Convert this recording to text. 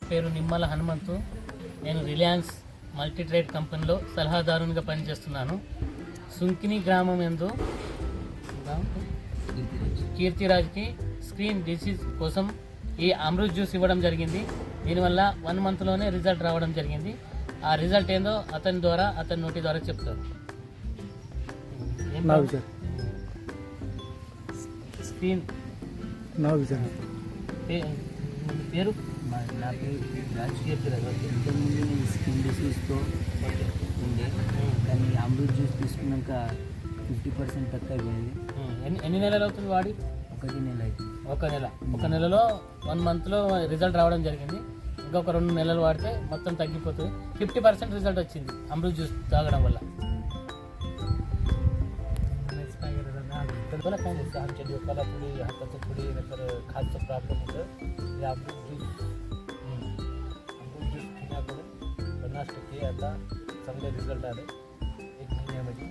పేరు నిమ్మల హనుమంతు. నేను Reliance multi trade కంపెనీలో సలహాదారునిగా పనిచేస్తున్నాను. సుంకిని గ్రామం ఎందు కీర్తిరాజ్కి స్క్రీన్ డిసీజ్ కోసం ఈ అమృత్ జ్యూస్ ఇవ్వడం జరిగింది. దీనివల్ల 1 మంత్లోనే రిజల్ట్ రావడం జరిగింది. ఆ రిజల్ట్ ఏందో అతని నోటి ద్వారా చెప్తారు. స్క్రీన్ పేరు నా పేరు కీర్తిరాజ్. ఇంతకుముందు నేను స్కిన్ డిసీజ్తో ఉండే, కానీ అమృత్ జ్యూస్ తీసుకున్నాక 50% తక్కువ అయిపోయింది. ఎన్ని నెలలు అవుతుంది వాడి? 1 నెల అవుతుంది. ఒక నెలలో 1 మంత్లో రిజల్ట్ రావడం జరిగింది. ఇంకొక 2 నెలలు వాడితే మొత్తం తగ్గిపోతుంది. 50% రిజల్ట్ వచ్చింది अमृत జ్యూస్ తాగడం వల్ల. बोला काय नाही, आमच्या डोक्याला थोडी हाताचं थोडी नंतर खासचं प्रॉब्लेम होतं. हे अमृत ज्यूस पिण्याकडून 50% आता चांगले रिझल्ट आले 1 महिन्यामध्ये.